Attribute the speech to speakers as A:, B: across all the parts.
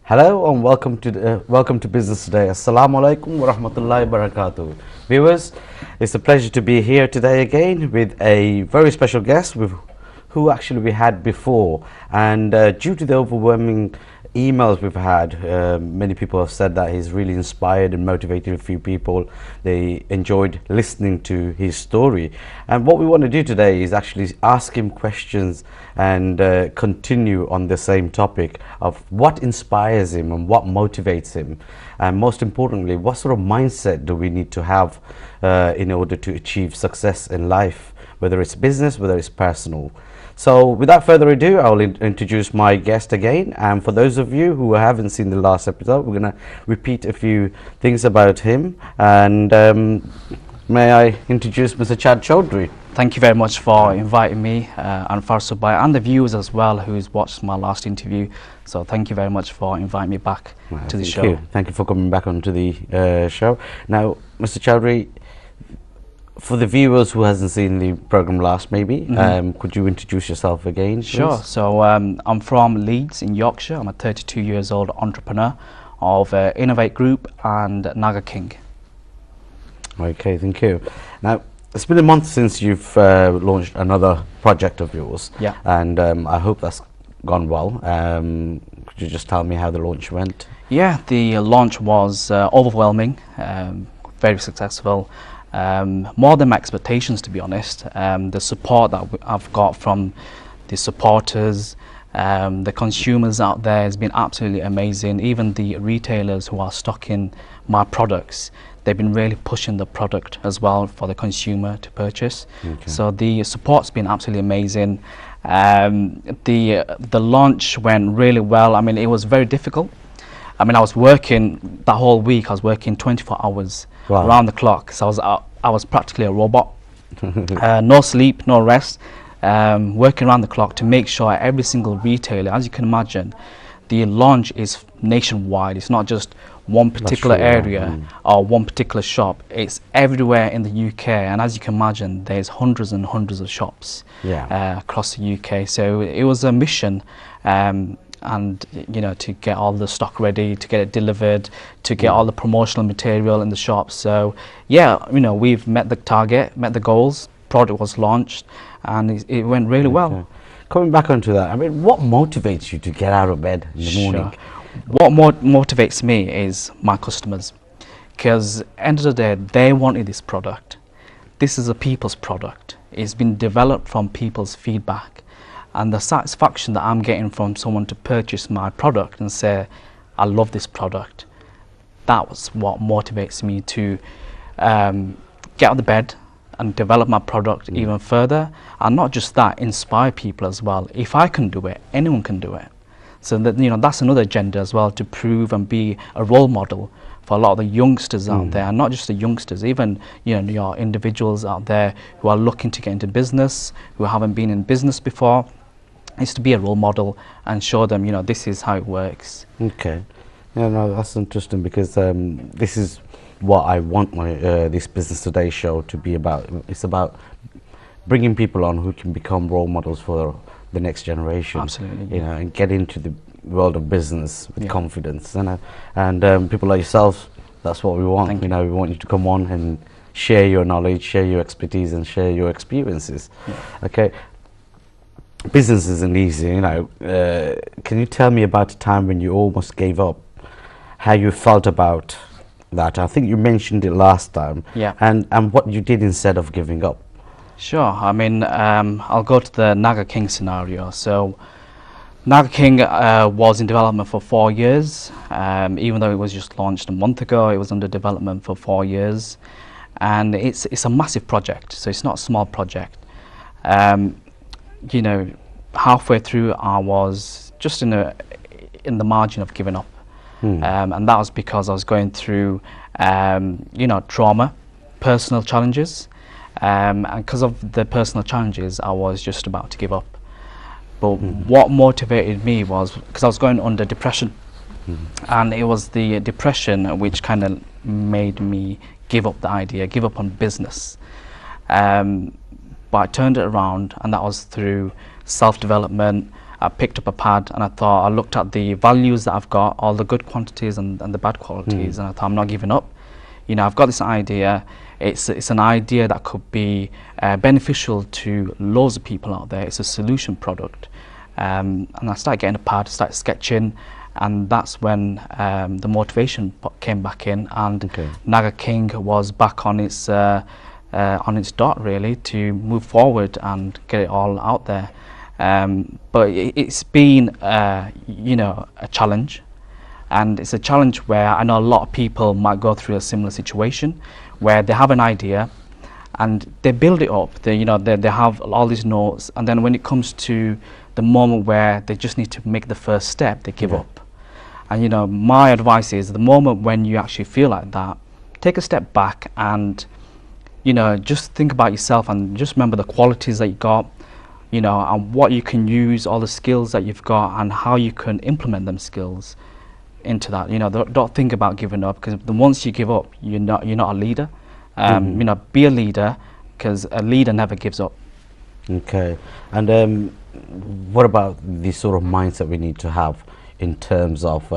A: Hello and welcome to Business Today. Assalamu alaikum wa rahmatullahi wa barakatuh. Viewers, it's a pleasure to be here today again with a very special guest who actually we had before, and due to the overwhelming emails we've had, many people have said that he's really inspired and motivated a few people. They enjoyed listening to his story, and what we want to do today is actually ask him questions and continue on the same topic of what inspires him and what motivates him, and most importantly, what sort of mindset do we need to have in order to achieve success in life, whether it's business, whether it's personal. So without further ado, I'll introduce my guest again, and for those of you who haven't seen the last episode, we're going to repeat a few things about him, and may I introduce Mr. Chad Chaudhry.
B: Thank you very much for inviting me and Farsubai and the viewers as well who's watched my last interview. So thank you very much for inviting me back to the show.
A: Thank you for coming back onto the show. Now, Mr. Chaudhry, for the viewers who hasn't seen the program last, maybe could you introduce yourself again, please?
B: Sure. So I'm from Leeds in Yorkshire. I'm a 32 years old entrepreneur of Innovate Group and Naga King.
A: Okay, thank you. Now, it's been a month since you've launched another project of yours,
B: Yeah.
A: and I hope that's gone well. Could you just tell me how the launch went?
B: Yeah, the launch was overwhelming, very successful. More than my expectations, to be honest. The support that I've got from the supporters, the consumers out there has been absolutely amazing. Even the retailers who are stocking my products, they've been really pushing the product as well for the consumer to purchase.
A: Okay.
B: So the support's been absolutely amazing. The launch went really well. I mean, it was very difficult. I mean, I was working that whole week. I was working 24 hours around the clock. So I was practically a robot. No sleep, no rest. Working around the clock to make sure every single retailer, as you can imagine, the launch is nationwide. It's not just one particular area or one particular shop. It's everywhere in the UK, and as you can imagine, there's hundreds and hundreds of shops across the UK. So it was a mission. And you know, to get all the stock ready, to get it delivered, to get all the promotional material in the shops. So yeah, you know, we've met the target, met the goals, product was launched, and it went really well.
A: Coming back onto that, I mean, what motivates you to get out of bed in the morning?
B: What motivates me is my customers, because end of the day, they wanted this product. This is a people's product. It's been developed from people's feedback. And the satisfaction that I'm getting from someone to purchase my product and say, I love this product, that was what motivates me to get out of the bed and develop my product even further. And not just that, inspire people as well. If I can do it, anyone can do it. So that, you know, that's another agenda as well, to prove and be a role model for a lot of the youngsters out there, and not just the youngsters, even, you know, your individuals out there who are looking to get into business, who haven't been in business before. Is to be a role model and show them, you know, this is how it works.
A: Okay, yeah, no, that's interesting, because this is what I want my this Business Today show to be about. It's about bringing people on who can become role models for the next generation.
B: Absolutely,
A: you know, and get into the world of business with confidence. And people like yourself, that's what we want. You know, we want you to come on and share your knowledge, share your expertise, and share your experiences. Okay. Business isn't easy, you know. Can you tell me about a time when you almost gave up? How you felt about that? I think you mentioned it last time.
B: Yeah.
A: And what you did instead of giving up.
B: Sure. I mean, I'll go to the Naga King scenario. So, Naga King was in development for 4 years. Even though it was just launched a month ago, it was under development for 4 years, and it's a massive project. So it's not a small project. You know, halfway through, I was just in the margin of giving up, and that was because I was going through, you know, trauma, personal challenges, and because of the personal challenges, I was just about to give up. But what motivated me was because I was going under depression, and it was the depression which kind of made me give up the idea, give up on business. But I turned it around, and that was through self-development, I picked up a pad and I looked at the values that I've got, all the good quantities and the bad qualities, and I thought, I'm not giving up. You know, I've got this idea. It's an idea that could be beneficial to loads of people out there. It's a solution product. And I started getting a pad, started sketching, and that's when the motivation came back in, and Naga King was back on its dot, really, to move forward and get it all out there. But it's been, you know, a challenge, and it's a challenge where I know a lot of people might go through a similar situation, where they have an idea and they build it up. They, you know, they have all these notes, and then when it comes to the moment where they just need to make the first step, they give up. And you know, my advice is, the moment when you actually feel like that, take a step back and, you know, just think about yourself and just remember the qualities that you got, you know, and what you can use, all the skills that you've got, and how you can implement them skills into that. You know, don't think about giving up, because once you give up, you're not a leader. You know, be a leader, because a leader never gives up.
A: Okay. And what about the sort of mindset we need to have in terms of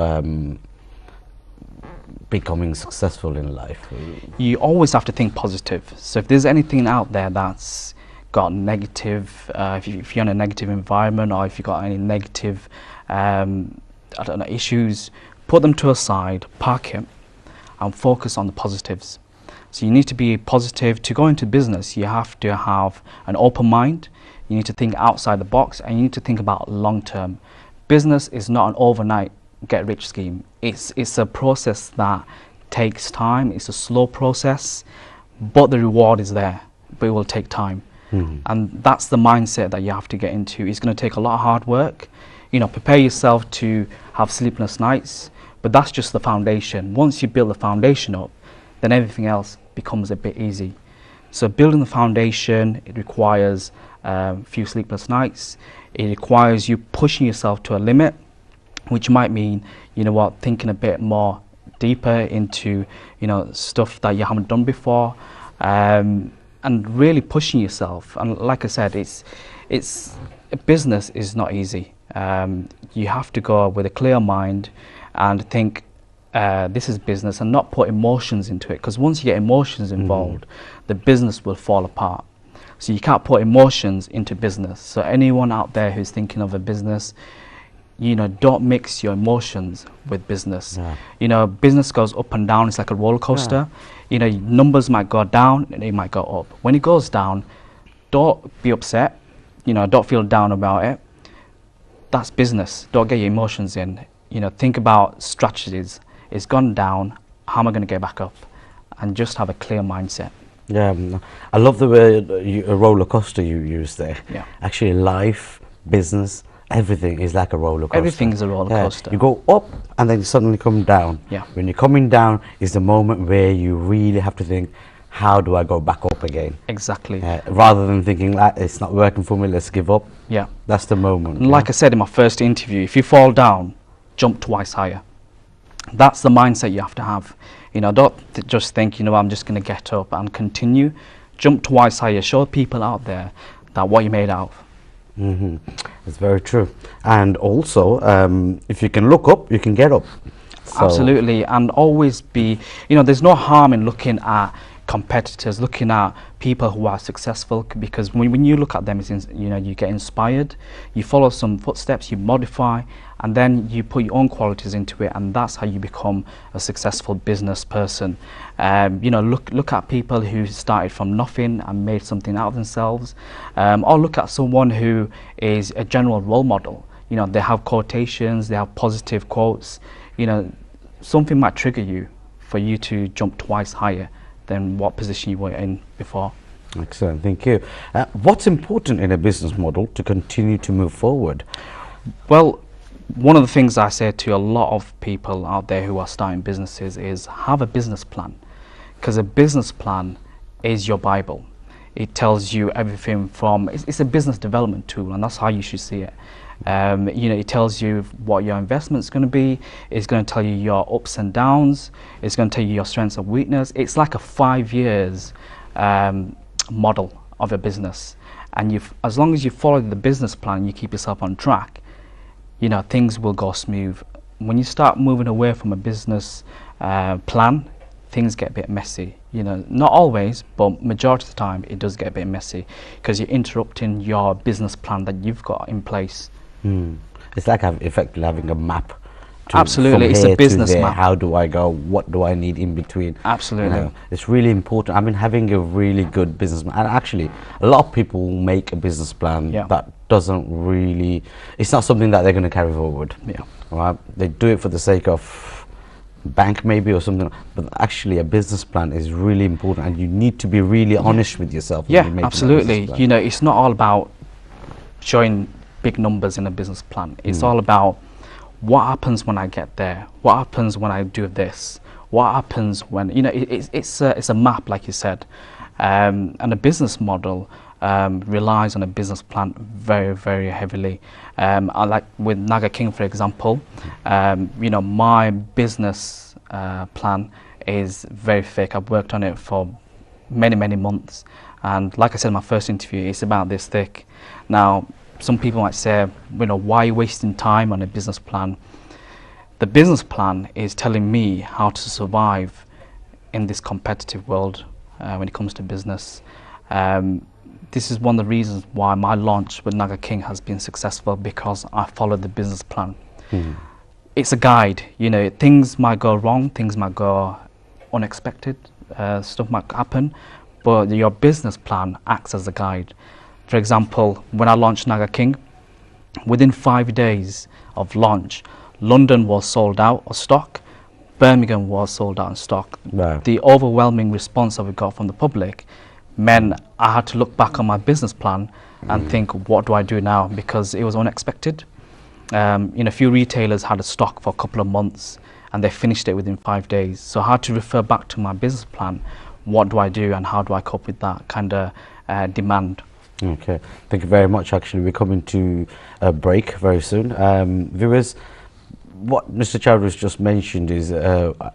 A: becoming successful in life?
B: You always have to think positive. So if there's anything out there that's got negative, if you're in a negative environment, or if you've got any negative I don't know, issues, put them to a side, park it, and focus on the positives. So you need to be positive. To go into business, you have to have an open mind. You need to think outside the box, and you need to think about long term. Business is not an overnight get-rich scheme. It's a process that takes time. It's a slow process, but the reward is there, but it will take time. And that's the mindset that you have to get into. It's going to take a lot of hard work. You know, prepare yourself to have sleepless nights, but that's just the foundation. Once you build the foundation up, then everything else becomes a bit easy. So building the foundation, it requires a few sleepless nights. It requires you pushing yourself to a limit, which might mean, you know what, thinking a bit more deeper into, you know, stuff that you haven't done before, and really pushing yourself. And like I said, it's business is not easy. You have to go with a clear mind and think, this is business, and not put emotions into it, because once you get emotions involved, the business will fall apart. So you can't put emotions into business. So anyone out there who's thinking of a business, you know, don't mix your emotions with business. You know, business goes up and down. It's like a roller coaster. You know, numbers might go down and they might go up. When it goes down, don't be upset. You know, don't feel down about it. That's business. Don't get your emotions in. You know, think about strategies. It's gone down. How am I going to get back up? And just have a clear mindset.
A: Yeah, I love the way a roller coaster you use there. Actually, life, business, everything is like a roller coaster.
B: Everything is a roller coaster.
A: You go up and then you suddenly come down. When you're coming down is the moment where you really have to think, how do I go back up again?
B: Exactly.
A: Rather than thinking, like, it's not working for me, let's give up. That's the moment.
B: And like I said in my first interview, if you fall down, jump twice higher. That's the mindset you have to have. You know, don't just think, you know, I'm just going to get up and continue. Jump twice higher. Show people out there that what you're made out of.
A: It's very true. And also, if you can look up, you can get up. So
B: absolutely. And always be, you know, there's no harm in looking at competitors, looking at people who are successful, because when you look at them, it's you know, you get inspired, you follow some footsteps, you modify, and then you put your own qualities into it, and that's how you become a successful business person. You know, look at people who started from nothing and made something out of themselves, or look at someone who is a general role model. You know, they have quotations, they have positive quotes. You know, something might trigger you for you to jump twice higher than what position you were in before.
A: Excellent, thank you. What's important in a business model to continue to move forward?
B: Well, one of the things I say to a lot of people out there who are starting businesses is have a business plan, because a business plan is your Bible. It tells you everything from, it's a business development tool, and that's how you should see it. You know, it tells you what your investment's going to be. It's going to tell you your ups and downs. It's going to tell you your strengths and weakness. It's like a 5 years model of a business, and as long as you follow the business plan, you keep yourself on track, you know, things will go smooth. When you start moving away from a business plan, things get a bit messy. You know, not always, but majority of the time it does get a bit messy because you're interrupting your business plan that you've got in place.
A: It's like effectively having a map.
B: Absolutely,
A: from
B: it's
A: here
B: a business
A: to there.
B: map.
A: How do I go? What do I need in between?
B: Absolutely.
A: It's really important. I mean, having a really good business plan. And actually, a lot of people make a business plan that doesn't really. It's not something that they're going to carry forward.
B: Yeah.
A: Right? They do it for the sake of bank maybe or something. But actually, a business plan is really important, and you need to be really honest with yourself. When you're
B: absolutely. You know, it's not all about showing big numbers in a business plan. It's all about what happens when I get there? What happens when I do this? What happens when, you know, it's a map, like you said, and a business model relies on a business plan very, very heavily. I like with Naga King, for example, you know, my business plan is very thick. I've worked on it for many, many months, and like I said in my first interview, it's about this thick. Now, some people might say, you know, why are you wasting time on a business plan? The business plan is telling me how to survive in this competitive world when it comes to business. This is one of the reasons why my launch with Naga King has been successful, because I followed the business plan. It's a guide, you know, things might go wrong, things might go unexpected, stuff might happen, but your business plan acts as a guide. For example, when I launched Naga King, within 5 days of launch, London was sold out of stock, Birmingham was sold out of stock.
A: Wow.
B: The overwhelming response that we got from the public meant I had to look back on my business plan and think, what do I do now? Because it was unexpected. You know, a few retailers had a stock for a couple of months and they finished it within 5 days. So I had to refer back to my business plan. What do I do and how do I cope with that kind of demand?
A: Okay, thank you very much. Actually, we're coming to a break very soon. Viewers, what Mr. Chowdhury's just mentioned is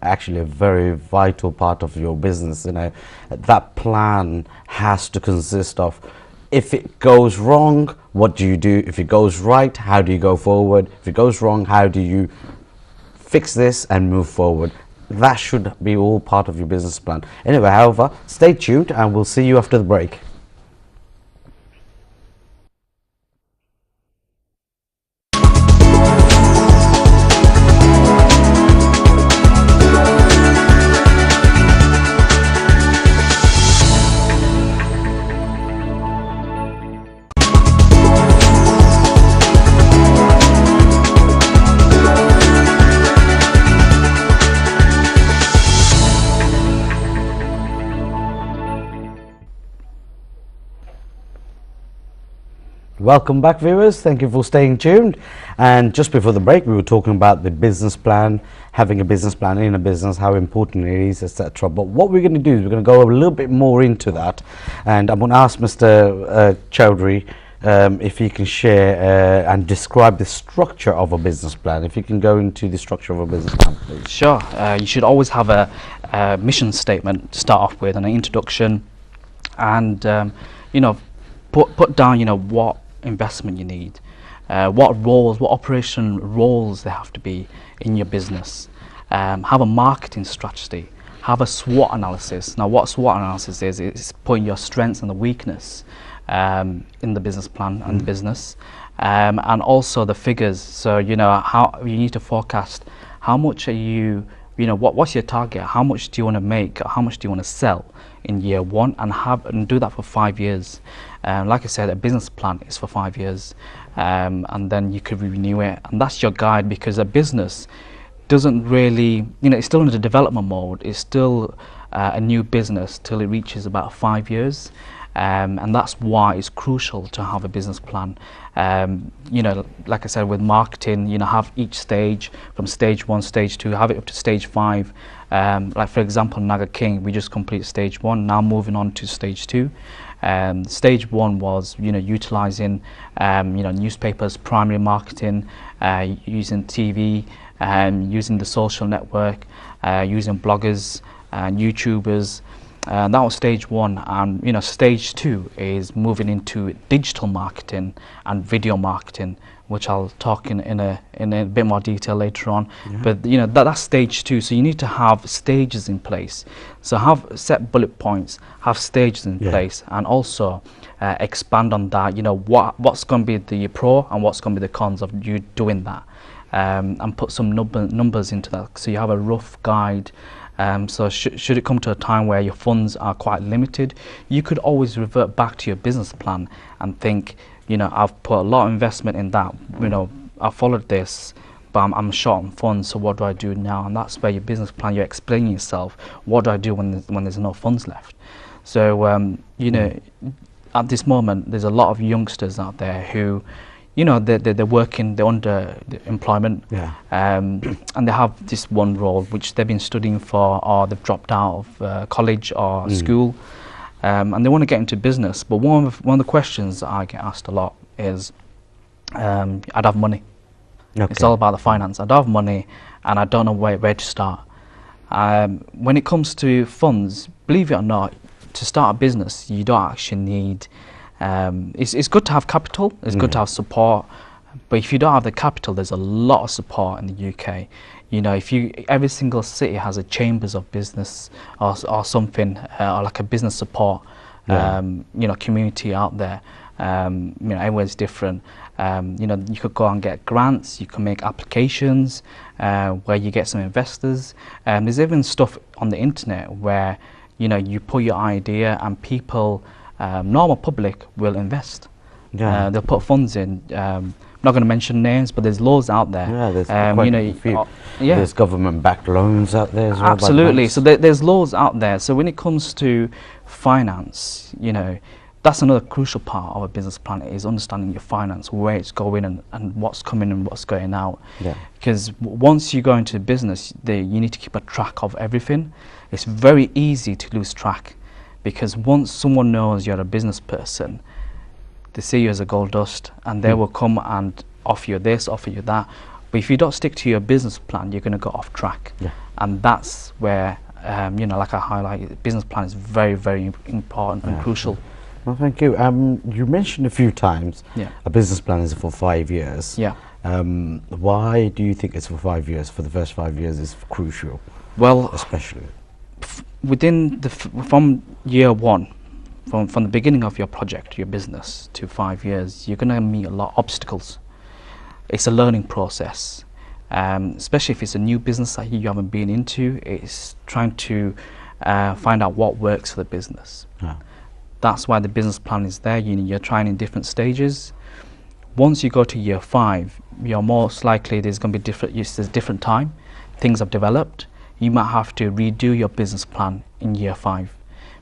A: actually a very vital part of your business. You know, that plan has to consist of, if it goes wrong, what do you do? If it goes right, how do you go forward? If it goes wrong, how do you fix this and move forward? That should be all part of your business plan. Anyway, however, stay tuned and we'll see you after the break. Welcome back, viewers. Thank you for staying tuned. And just before the break, we were talking about the business plan, having a business plan in a business, how important it is, etc. But what we're going to do is we're going to go a little bit more into that. And I'm going to ask Mr. Chowdhury if he can share and describe the structure of a business plan. If you can go into the structure of a business plan, please.
B: Sure. You should always have a mission statement to start off with, and an introduction, and you know, put down, you know, what investment you need, what roles, what operation roles there have to be in your business. Have a marketing strategy, have a SWOT analysis. Now, what SWOT analysis is, it's putting your strengths and the weakness in the business plan and the business, and also the figures. So, you know, how you need to forecast how much are you, you know, what's your target, how much do you want to make, how much do you want to sell in year one, and do that for 5 years. Like I said, a business plan is for 5 years, and then you could renew it, and that's your guide, because a business doesn't really, you know, it's still in the development mode. It's still a new business till it reaches about 5 years, and that's why it's crucial to have a business plan. You know, like I said, with marketing, you know, have each stage from stage 1, stage 2, have it up to stage 5. Like for example, Naga King, we just completed stage 1, now moving on to stage 2. Stage 1 was, you know, utilizing, you know, newspapers, primary marketing, using TV, using the social network, using bloggers and YouTubers, That was stage one, and stage two is moving into digital marketing and video marketing, which I'll talk in a bit more detail later on.
A: Yeah.
B: But that's stage two. So you need to have stages in place. So have set bullet points, have stages in
A: Yeah.
B: place, and also expand on that. What's going to be the pro and what's going to be the cons of you doing that, and put some numbers into that, so you have a rough guide. So should it come to a time where your funds are quite limited, you could always revert back to your business plan and think, I've put a lot of investment in that, I followed this, but I'm short on funds, so what do I do now? And that's where your business plan, you're explaining yourself, what do I do when there's no funds left? So, at this moment, there's a lot of youngsters out there who, they're working, they're under employment,
A: Yeah.
B: and they have this one role which they've been studying for, or they've dropped out of college or school, and they want to get into business. But one of the questions that I get asked a lot is, I'd have money.
A: Okay.
B: It's all about the finance. I'd have money, and I don't know where to start. When it comes to funds, believe it or not, to start a business, you don't actually need. It's good to have capital, it's good to have support, but if you don't have the capital, there's a lot of support in the UK. Every single city has a chambers of business or something, or like a business support, community out there. Everyone's different. You could go and get grants, you can make applications where you get some investors. There's even stuff on the internet where you put your idea and people, normal public, will invest.
A: Yeah.
B: They'll put funds in. I'm not going to mention names, but there's laws out there.
A: Yeah, there's quite a few. There's government-backed loans out there as well.
B: Absolutely. So there's laws out there. So when it comes to finance, that's another crucial part of a business plan, is understanding your finance, where it's going and what's coming and what's going out.
A: Yeah.
B: Because once you go into business, you need to keep a track of everything. It's very easy to lose track, because once someone knows you're a business person, they see you as a gold dust, and they will come and offer you this, offer you that. But if you don't stick to your business plan, you're going to go off track.
A: Yeah.
B: And that's where, like I highlighted, business plan is very, very important and crucial.
A: Well, thank you. You mentioned a few times a business plan is for 5 years.
B: Yeah.
A: Why do you think it's for 5 years? For the first 5 years is crucial.
B: Well,
A: especially
B: within from year one, from the beginning of your project, your business, to 5 years, you're going to meet a lot of obstacles. It's a learning process, especially if it's a new business that you haven't been into. It's trying to find out what works for the business.
A: Yeah.
B: That's why the business plan is there. You're trying in different stages. Once you go to year 5, you're most likely there's going to be different time. Things have developed. You might have to redo your business plan in year 5,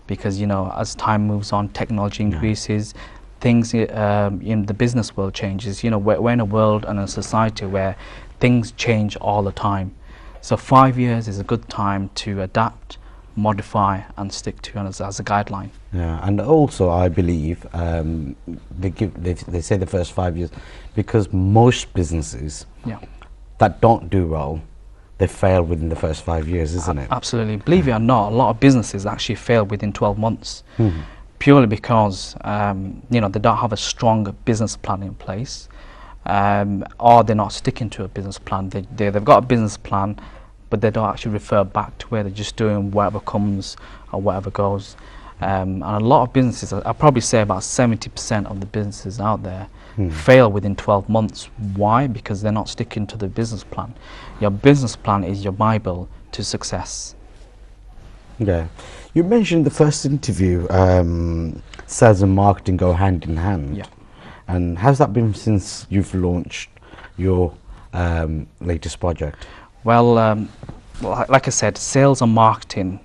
B: because as time moves on, technology increases, things in the business world changes. We're in a world and a society where things change all the time. So 5 years is a good time to adapt, modify, and stick to as a guideline.
A: Yeah, and also I believe they say the first 5 years, because most businesses that don't do well, they fail within the first 5 years, isn't it?
B: Absolutely. Believe it or not, a lot of businesses actually fail within 12 months, purely because they don't have a strong business plan in place, or they're not sticking to a business plan. They've got a business plan, but they don't actually refer back to where they're just doing whatever comes or whatever goes. And a lot of businesses, I'd probably say about 70% of the businesses out there fail within 12 months. Why? Because they're not sticking to the business plan. Your business plan is your Bible to success.
A: Yeah. You mentioned the first interview, sales and marketing go hand in hand.
B: Yeah.
A: And how's that been since you've launched your latest project?
B: Well, like I said, sales and marketing,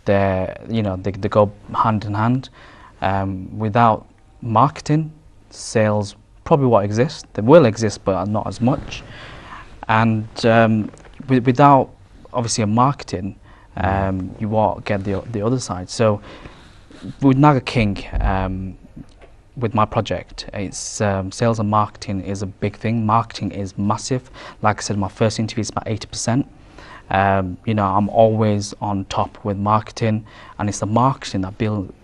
B: they go hand in hand. Without marketing, sales probably won't exist. They will exist, but not as much. And without obviously a marketing, you won't get the other side. So with Naga King, with my project, it's sales and marketing is a big thing. Marketing is massive. Like I said, my first interview is about 80%. You know, I'm always on top with marketing, and it's the marketing that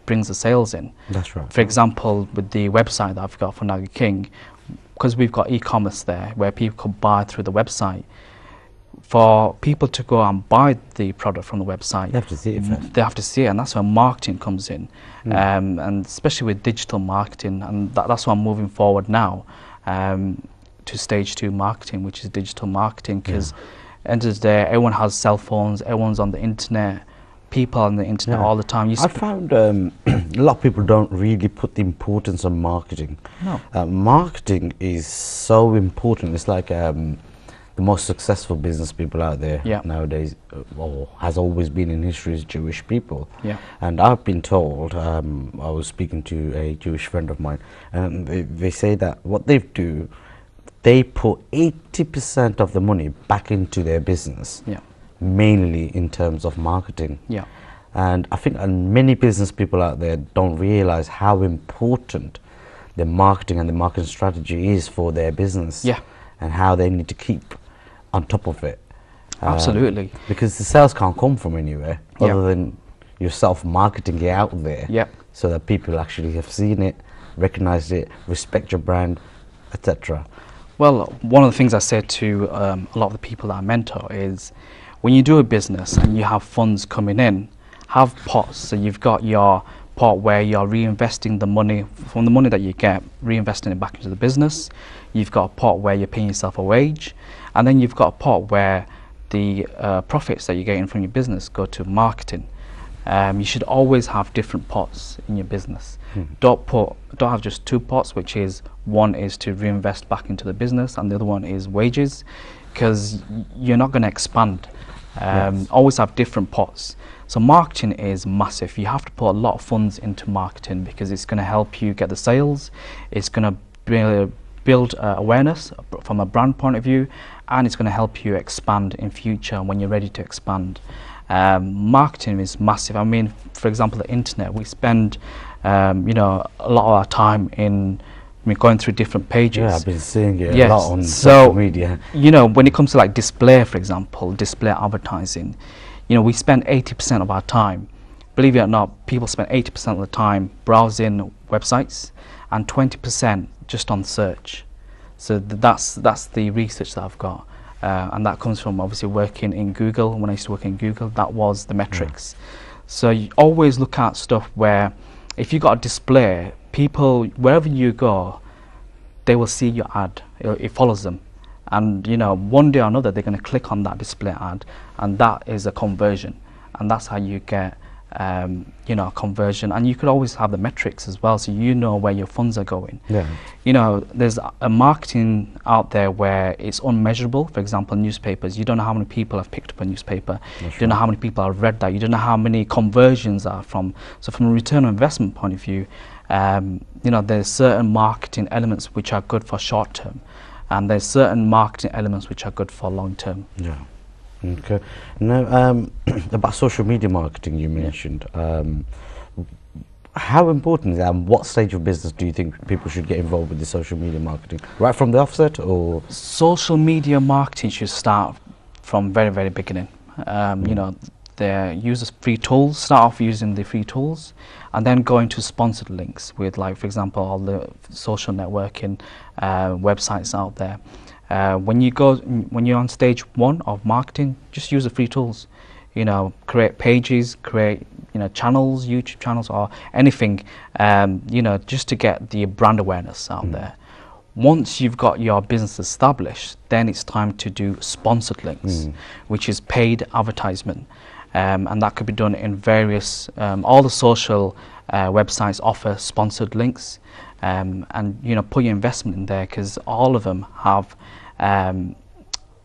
B: brings the sales in.
A: That's right.
B: For example, with the website that I've got for Naga King, because we've got e-commerce there where people can buy through the website. For people to go and buy the product from the website,
A: They have to see it first.
B: they have to see it, and that's where marketing comes in.
A: Mm.
B: And especially with digital marketing, and that's why I'm moving forward now to stage 2 marketing, which is digital marketing, because end of the day, everyone has cell phones, everyone's on the internet, people on the internet all the time.
A: I found a lot of people don't really put the importance on marketing.
B: No.
A: Marketing is so important. It's like the most successful business people out there nowadays, or has always been in history, is Jewish people.
B: Yeah.
A: And I've been told, I was speaking to a Jewish friend of mine, and they say that what they do, they put 80% of the money back into their business, mainly in terms of marketing.
B: Yeah.
A: And I think many business people out there don't realize how important the marketing and the marketing strategy is for their business.
B: Yeah.
A: And how they need to keep on top of it.
B: Absolutely.
A: Because the sales can't come from anywhere other than yourself marketing it out there.
B: Yeah.
A: So that people actually have seen it, recognized it, respect your brand, etc.
B: Well, one of the things I said to a lot of the people that I mentor is, when you do a business and you have funds coming in, have pots. So you've got your pot where you're reinvesting the money from the money that you get, reinvesting it back into the business. You've got a pot where you're paying yourself a wage, and then you've got a pot where the profits that you're getting from your business go to marketing. You should always have different pots in your business. Don't have just 2 pots, which is one is to reinvest back into the business and the other one is wages, because you're not going to expand. Always have different pots. So marketing is massive. You have to put a lot of funds into marketing because it's going to help you get the sales. It's going to build awareness from a brand point of view, and it's going to help you expand in future when you're ready to expand. Marketing is massive. I mean, for example, the internet, we spend you know, a lot of our time in going through different pages.
A: Yeah, I've been seeing it a lot on
B: so,
A: social media.
B: You know, when it comes to like display, for example, display advertising, you know, we spend 80% of our time, believe it or not, people spend 80% of the time browsing websites and 20% just on search. So that's the research that I've got, and that comes from obviously working in Google. When I used to work in Google, that was the metrics. So you always look at stuff where if you got a display, people, wherever you go, they will see your ad. It follows them, and you know, one day or another they're going to click on that display ad, and that is a conversion, and that's how you get you know, conversion. And you could always have the metrics as well, so you know where your funds are going. You know, there's a marketing out there where it's unmeasurable. For example, newspapers, you don't know how many people have picked up a newspaper. You don't know how many people have read that. You don't know how many conversions are from. So from a return on investment point of view, you know, there's certain marketing elements which are good for short term, and there's certain marketing elements which are good for long term.
A: Okay. Now, about social media marketing, you mentioned. How important is that, and what stage of business do you think people should get involved with the social media marketing? Right from the offset, or? Social
B: media marketing should start from very beginning. You know, they use free tools, start off using the free tools, and then go into sponsored links with, like, for example, all the social networking websites out there. When you're on stage 1 of marketing, just use the free tools. You know, create pages, create, you know, channels, YouTube channels, or anything, you know, just to get the brand awareness out there. Once you've got your business established, then it's time to do sponsored links, which is paid advertisement, and that could be done in various, all the social websites offer sponsored links, and you know, put your investment in there, because all of them have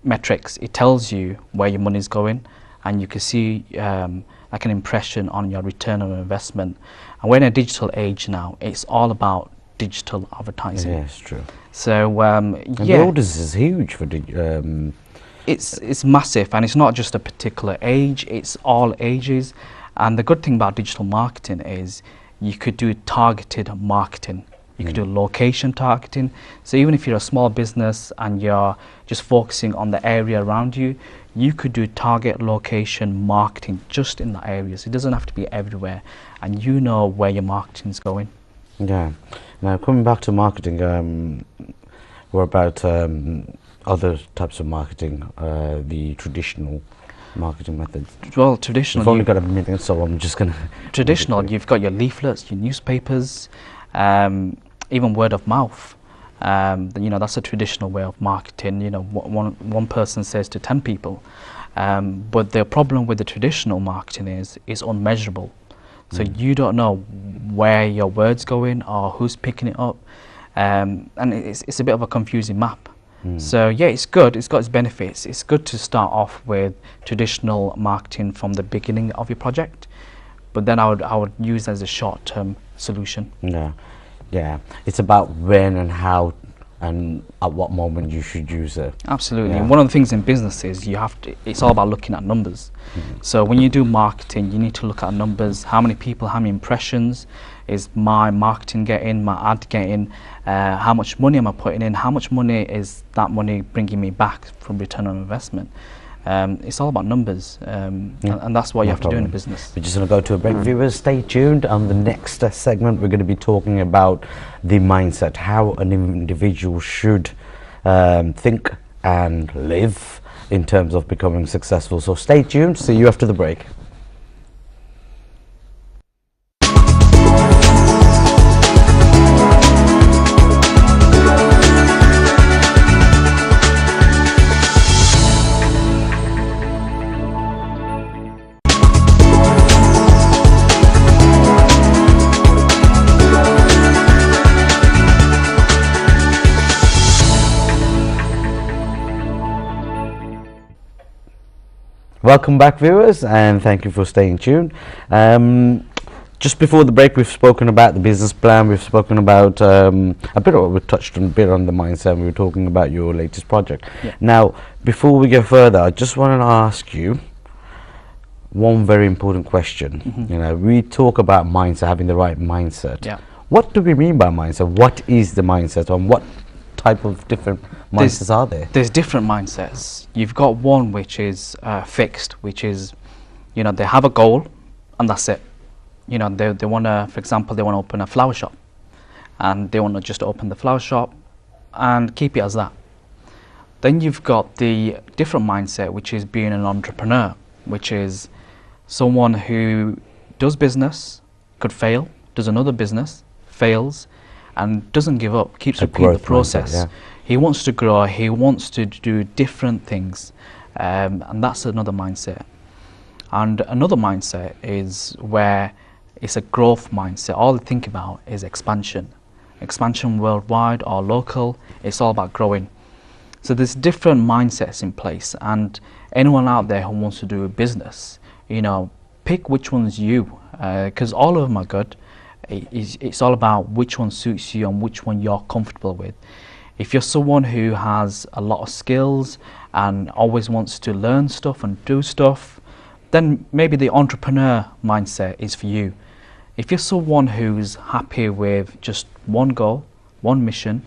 B: metrics. It tells you where your money is going, and you can see like an impression on your return on investment. And we're in a digital age now. It's all about digital advertising.
A: Yeah, it's true.
B: So
A: and the audience is huge for
B: it's massive, and it's not just a particular age, it's all ages. And the good thing about digital marketing is you could do targeted marketing. You could do location targeting. So even if you're a small business and you're just focusing on the area around you, you could do target location marketing just in the areas. It doesn't have to be everywhere, and you know where your marketing is going.
A: Yeah. Now coming back to marketing, what about other types of marketing, the traditional marketing methods?
B: Well, traditional.
A: I've only got a minute, so I'm just gonna.
B: Traditional. You've got your leaflets, your newspapers, even word of mouth. That's a traditional way of marketing. One person says to 10 people, but the problem with the traditional marketing is unmeasurable. So you don't know where your word's going or who's picking it up, and it's a bit of a confusing map. So yeah, it's good. It's got its benefits. It's good to start off with traditional marketing from the beginning of your project, but then I would use it as a short-term solution.
A: Yeah, it's about when and how and at what moment you should use it.
B: Absolutely.
A: Yeah.
B: And one of the things in business is it's all about looking at numbers. So when you do marketing, you need to look at numbers. How many people, how many impressions is my marketing getting, my ad getting, how much money am I putting in, how much money is that money bringing me back from return on investment. It's all about numbers, and that's what you have to do in a business.
A: We're just going to go to a break. Viewers, stay tuned. On the next segment, we're going to be talking about the mindset, how an individual should think and live in terms of becoming successful. So stay tuned. See you after the break. Welcome back, viewers, and thank you for staying tuned. Just before the break, we've spoken about the business plan. We've spoken about we touched on a bit on the mindset. We were talking about your latest project.
B: Yeah.
A: Now, before we go further, I just want to ask you one very important question. We talk about mindset, having the right mindset.
B: Yeah.
A: What do we mean by mindset? What is the mindset, and what type of different mindsets are there?
B: There's different mindsets. You've got one which is fixed, which is, they have a goal and that's it. They want to, for example, they want to open a flower shop, and they want to just open the flower shop and keep it as that. Then you've got the different mindset, which is being an entrepreneur, which is someone who does business, could fail, does another business, fails, and doesn't give up, keeps repeating the process.
A: Mindset, yeah.
B: He wants to grow, he wants to do different things, and that's another mindset. And another mindset is where it's a growth mindset. All they think about is expansion worldwide or local. It's all about growing. So there's different mindsets in place, and anyone out there who wants to do a business, pick which one's you, because all of them are good. It's all about which one suits you and which one you're comfortable with. If you're someone who has a lot of skills and always wants to learn stuff and do stuff, then maybe the entrepreneur mindset is for you. If you're someone who's happy with just one goal, one mission,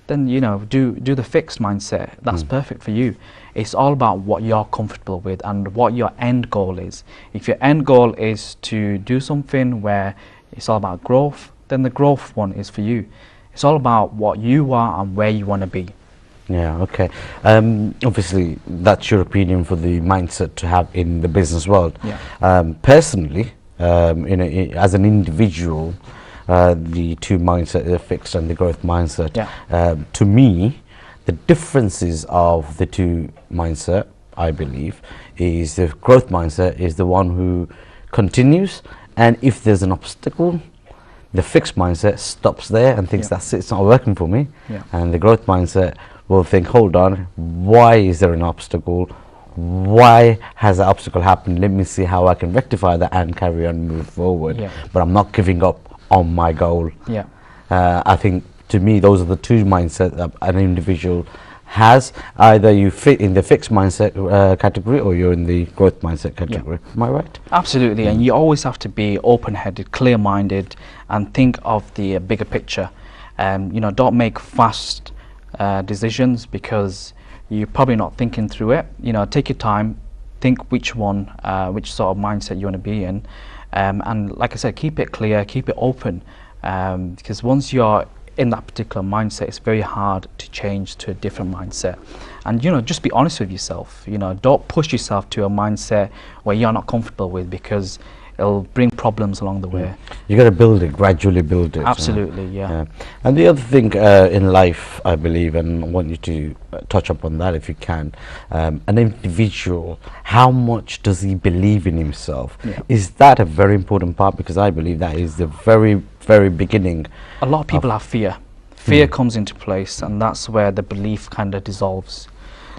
B: then do the fixed mindset. That's perfect for you. It's all about what you're comfortable with and what your end goal is. If your end goal is to do something where it's all about growth, then the growth one is for you. It's all about what you are and where you want to be.
A: Yeah, okay. Obviously, that's your opinion for the mindset to have in the business world.
B: Yeah.
A: Personally, as an individual, the two mindsets, the fixed and the growth mindset, to me, the differences of the two mindset, I believe, is the growth mindset is the one who continues, and if there's an obstacle, the fixed mindset stops there and thinks that's it, it's not working for me. And the growth mindset will think, hold on, why is there an obstacle? Why has that obstacle happened? Let me see how I can rectify that and carry on and move forward. But I'm not giving up on my goal. I think, to me, those are the two mindsets that an individual has either you fit in the fixed mindset category or you're in the growth mindset category. Am I right?
B: Absolutely, and you always have to be open-headed, clear-minded, and think of the bigger picture. You know, don't make fast decisions because you're probably not thinking through it. You know, take your time, think which one, which sort of mindset you want to be in, and like I said, keep it clear, keep it open, because once you're in that particular mindset, it's very hard to change to a different mindset. And you know, just be honest with yourself. You know, don't push yourself to a mindset where you're not comfortable with, because it'll bring problems along the way.
A: You got to build it, gradually build it.
B: Absolutely, yeah.
A: And the other thing in life, I believe, and I want you to touch upon that if you can, an individual, how much does he believe in himself? Is that a very important part? Because I believe that is the very, very beginning.
B: A lot of people have fear. Fear comes into place, and that's where the belief kind of dissolves.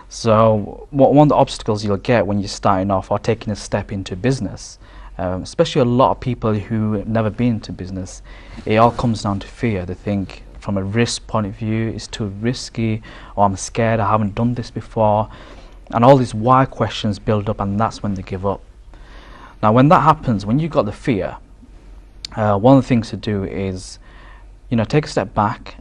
B: So one of the obstacles you'll get when you're starting off or taking a step into business, especially a lot of people who have never been into business, it all comes down to fear. They think from a risk point of view, it's too risky, or I'm scared, I haven't done this before, and all these why questions build up, and that's when they give up. Now when that happens, when you've got the fear, one of the things to do is, you know, take a step back,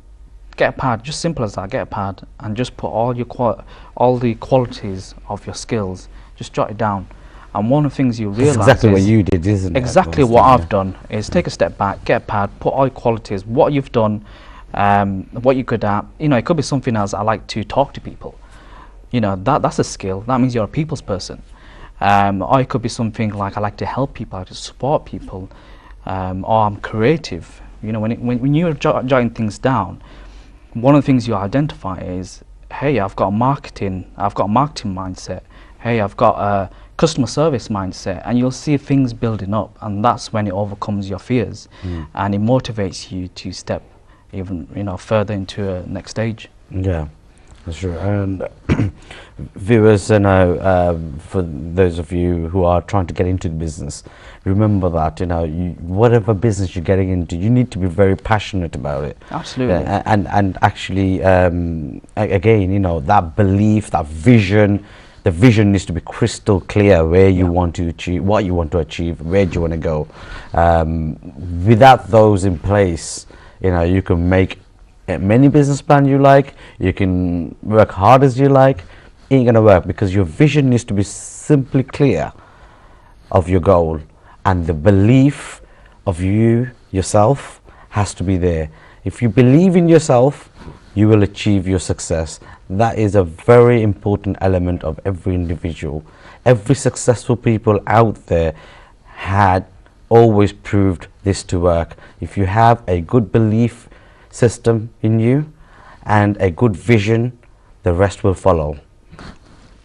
B: get a pad, just simple as that, get a pad and just put all the qualities of your skills, just jot it down. And one of the things you realize
A: That's exactly what you did, isn't it?
B: Exactly what I've done is take a step back, get a pad, put all your qualities, what you've done, what you're good at. You know, it could be something as I like to talk to people. You know, that's a skill. That means you're a people's person. Or it could be something like I like to help people, I like to support people, or I'm creative. You know, when you're jotting things down, one of the things you identify is, hey, I've got a marketing mindset. Hey, I've got a customer service mindset, and you'll see things building up, and that's when it overcomes your fears, and it motivates you to step even, you know, further into a next stage.
A: Yeah, that's true. And viewers, you know, for those of you who are trying to get into the business, remember that, you know, whatever business you're getting into, you need to be very passionate about it.
B: Absolutely.
A: And actually, again, you know, that belief, that vision, the vision needs to be crystal clear where you want to achieve, what you want to achieve, where do you want to go. Without those in place, you know, you can make many business plans you like, you can work hard as you like, ain't gonna work, because your vision needs to be simply clear of your goal, and the belief of yourself has to be there. If you believe in yourself, you will achieve your success. That is a very important element of every individual. Every successful people out there had always proved this to work. If you have a good belief system in you and a good vision, the rest will follow.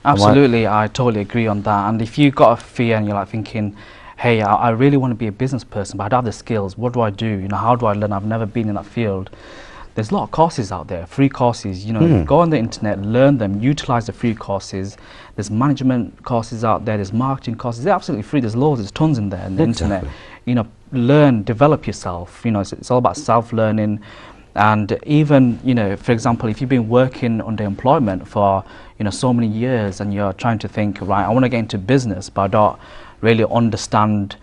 B: Absolutely, I totally agree on that. And if you've got a fear and you're like thinking, hey, I really want to be a business person, but I don't have the skills, what do I do? You know, how do I learn? I've never been in that field. There's a lot of courses out there, free courses, you know, go on the internet, learn them, utilize the free courses. There's management courses out there, there's marketing courses, they're absolutely free, there's loads, there's tons in there on the internet. You know, learn, develop yourself, you know, it's all about self-learning. And even, you know, for example, if you've been working under employment for, you know, so many years and you're trying to think, right, I want to get into business, but I don't really understand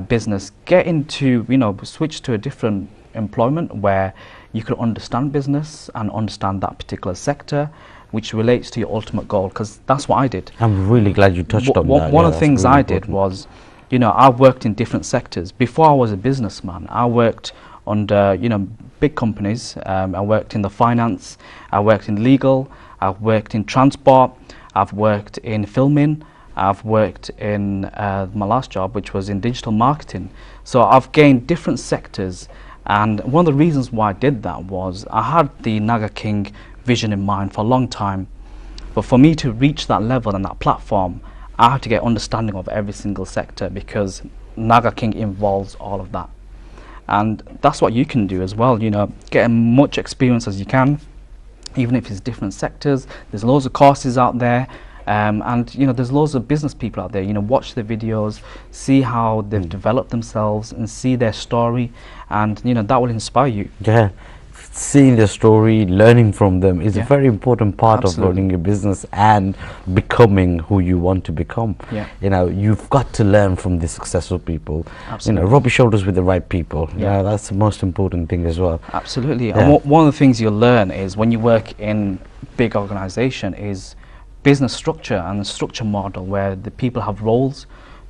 B: business, get into, you know, switch to a different employment where you can understand business and understand that particular sector, which relates to your ultimate goal, because that's what I did. I'm
A: really glad you touched on that.
B: One of the things I did was, you know, I worked in different sectors. Before I was a businessman, I worked under, you know, big companies. I worked in the finance, I worked in legal, I've worked in transport, I've worked in filming, I've worked in my last job, which was in digital marketing. So I've gained different sectors. And one of the reasons why I did that was I had the Naga King vision in mind for a long time. But for me to reach that level and that platform, I had to get understanding of every single sector, because Naga King involves all of that. And that's what you can do as well, you know, get as much experience as you can, even if it's different sectors. There's loads of courses out there. And you know, there's loads of business people out there, you know, watch their videos, see how they've developed themselves and see their story, and you know, that will inspire you.
A: Yeah, seeing the story, learning from them is a
B: Yeah.
A: very important part of
B: Absolutely.
A: running a business and becoming who you want to become.
B: Yeah.
A: You know, you've got to learn from the successful people.
B: Absolutely.
A: You know, rub your shoulders with the right people.
B: Yeah.
A: Yeah, that's the most important thing as well.
B: Absolutely.
A: Yeah.
B: And one of the things you'll learn is when you work in big organization is business structure and the structure model where the people have roles,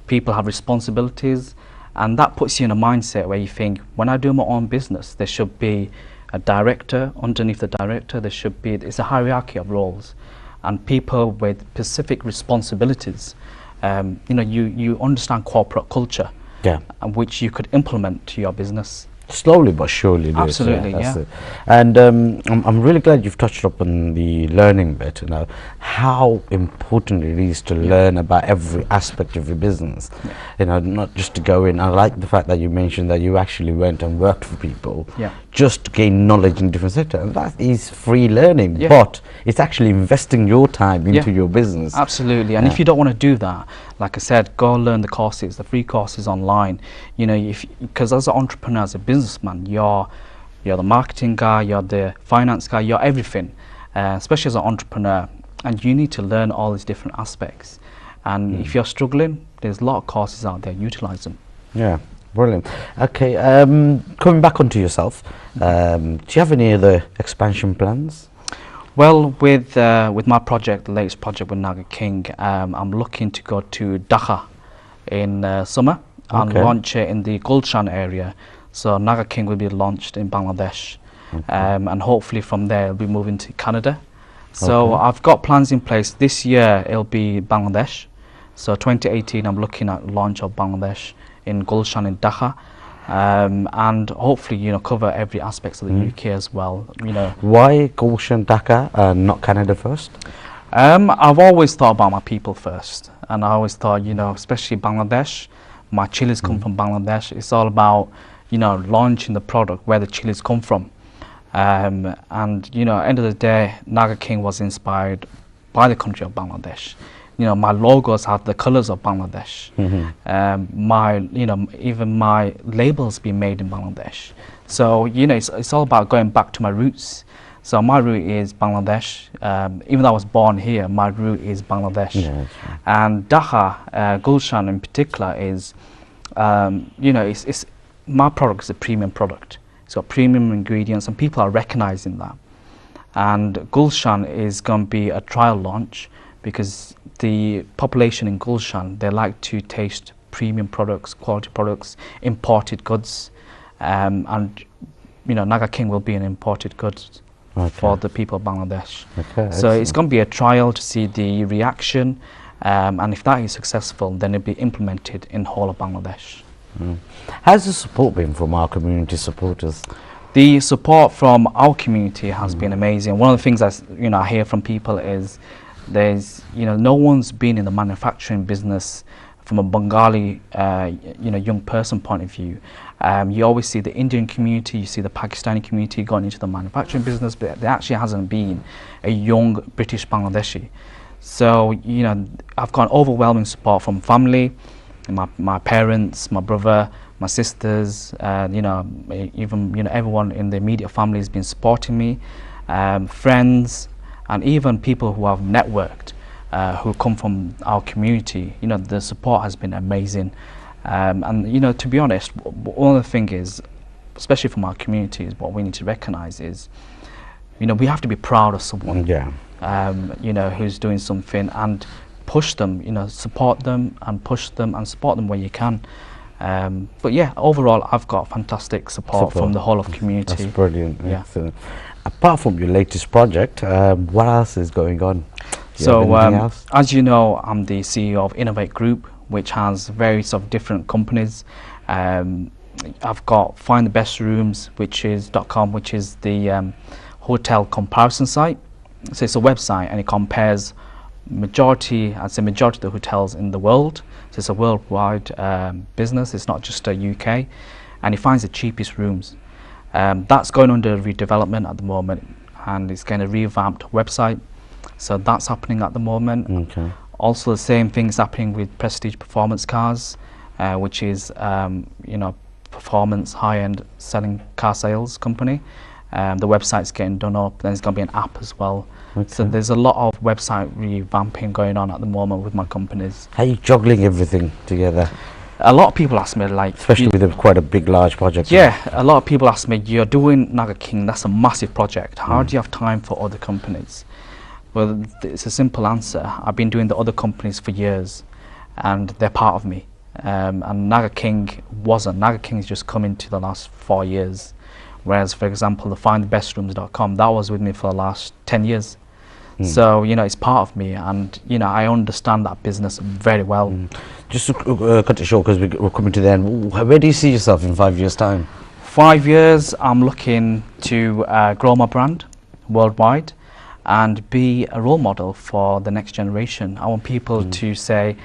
B: people have responsibilities, and that puts you in a mindset where you think, when I do my own business, there should be a director. Underneath the director, there should be, it's a hierarchy of roles and people with specific responsibilities. You know, you understand corporate culture,
A: Yeah.
B: which you could implement to your business.
A: Slowly but surely. do it,
B: Absolutely,
A: that's
B: yeah.
A: it. And I'm really glad you've touched up on the learning bit. You know how important it is to learn about every aspect of your business. You know, not just to go in. I like the fact that you mentioned that you actually went and worked for people
B: Yeah.
A: just to gain knowledge in different sectors. And that is free learning,
B: Yeah.
A: but it's actually investing your time into your business.
B: Absolutely. And if you don't want to do that, like I said, go learn the courses, the free courses online. You know, because as an entrepreneur, as a businessman, you're the marketing guy, you're the finance guy, you're everything, especially as an entrepreneur. And you need to learn all these different aspects. And if you're struggling, there's a lot of courses out there. Utilize them.
A: Yeah, brilliant. Okay, coming back onto yourself, do you have any other expansion plans?
B: Well, with my project, the latest project with Naga King, I'm looking to go to Dhaka in summer and launch it in the Gulshan area. So Naga King will be launched in Bangladesh, and hopefully from there we'll be moving to Canada. So I've got plans in place. This year it'll be Bangladesh. So 2018 I'm looking at launch of Bangladesh in Gulshan in Dhaka. And hopefully, you know, cover every aspect of the UK as well. You know,
A: Why Gulshan, Dhaka, and not Canada first?
B: I've always thought about my people first, and I always thought, you know, especially Bangladesh, my chilies come from Bangladesh. It's all about, you know, launching the product where the chilies come from. And you know, end of the day, Naga King was inspired by the country of Bangladesh. You know, my logos have the colors of Bangladesh. My, you know, even my labels been made in Bangladesh. So, you know, it's all about going back to my roots. So my root is Bangladesh. Even though I was born here, my root is Bangladesh.
A: Yeah,
B: And Dhaka, Gulshan in particular, is, you know, it's my product is a premium product. It's got premium ingredients, and people are recognizing that. And Gulshan is going to be a trial launch, because the population in Gulshan, they like to taste premium products, quality products, imported goods, and you know, Naga King will be an imported goods for the people of Bangladesh. So it's going to be a trial to see the reaction, and if that is successful, then it'll be implemented in whole of Bangladesh.
A: How's the support been from our community supporters?
B: The support from our community has been amazing. One of the things I hear from people is there's, you know, no one's been in the manufacturing business from a Bengali, you know, young person point of view. You always see the Indian community, you see the Pakistani community going into the manufacturing business, but there actually hasn't been a young British Bangladeshi. So, you know, I've got overwhelming support from family, my parents, my brother, my sisters, you know, even, you know, everyone in the immediate family has been supporting me, friends, and even people who have networked, who come from our community. You know, the support has been amazing. And, you know, to be honest, one of the things is, especially from our community, is what we need to recognize is, you know, we have to be proud of someone, you know, who's doing something, and push them, you know, support them and push them and support them where you can. But yeah, overall, I've got fantastic support from the whole of community.
A: That's brilliant.
B: Yeah.
A: Excellent. Apart from your latest project, what else is going on? Do you have
B: So,
A: anything else?
B: as you know, I'm the CEO of Innovate Group, which has various of different companies. I've got Find the Best Rooms, which is .com, which is the hotel comparison site. So it's a website, and it compares majority of the hotels in the world. So it's a worldwide business. It's not just a UK, and it finds the cheapest rooms. That's going under redevelopment at the moment, and it's getting a revamped website. So that's happening at the moment. Also, the same thing's happening with Prestige Performance Cars, which is you know, performance high-end selling car sales company. The website's getting done up. Then there's going to be an app as well. So
A: Okay.
B: there's a lot of website revamping going on at the moment with my companies.
A: How are you juggling everything together,
B: A lot of people ask me, like,
A: especially with quite a big, large project?
B: yeah, a lot of people ask me, you're doing Naga King, that's a massive project. How do you have time for other companies? Well, it's a simple answer. I've been doing the other companies for years, and they're part of me. And Naga King wasn't. Naga King's just come into the last 4 years. Whereas, for example, the findthebedrooms.com, that was with me for the last 10 years. So, you know, it's part of me, and, you know, I understand that business very well.
A: Just to cut it short, because we're coming to the end, where do you see yourself in 5 years' time?
B: 5 years, I'm looking to grow my brand worldwide and be a role model for the next generation. I want people to say,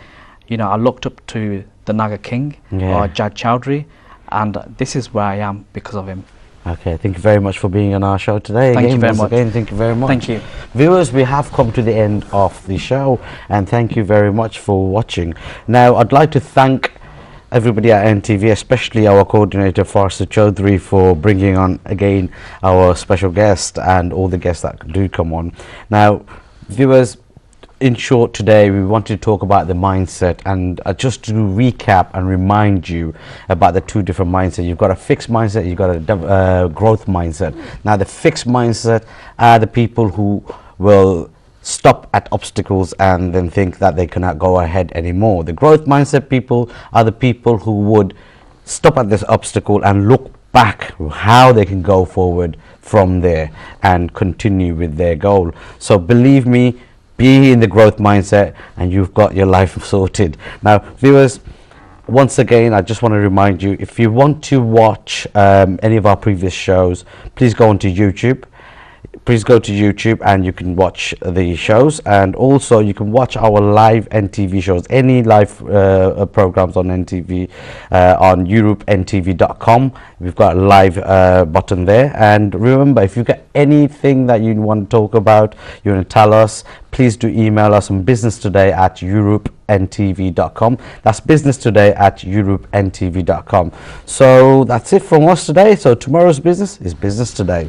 B: you know, I looked up to the Naga King or Jad Chowdhury, and this is where I am because of him.
A: Okay, thank you very much for being on our show today.
B: Thank you very
A: once
B: much.
A: Again, thank you very much.
B: Thank you.
A: Viewers, we have come to the end of the show, and thank you very much for watching. Now, I'd like to thank everybody at NTV, especially our coordinator Farsa Chaudhry, for bringing on again our special guest and all the guests that do come on. Now, viewers, in short, today we wanted to talk about the mindset, and just to recap and remind you about the two different mindsets. You've got a fixed mindset, you've got a growth mindset. Now, the fixed mindset are the people who will stop at obstacles and then think that they cannot go ahead anymore. The growth mindset people are the people who would stop at this obstacle and look back how they can go forward from there and continue with their goal. So believe me, be in the growth mindset and you've got your life sorted. Now, viewers, once again, I just want to remind you, if you want to watch any of our previous shows, please go onto YouTube. Please go to YouTube and you can watch the shows, and also you can watch our live NTV shows, any live programs on NTV on europeNTV.com. We've got a live button there. And remember, if you got anything that you want to talk about, you want to tell us, please do email us on businesstoday@europeNTV.com. That's businesstoday@europeNTV.com. So that's it from us today. So tomorrow's business is business today.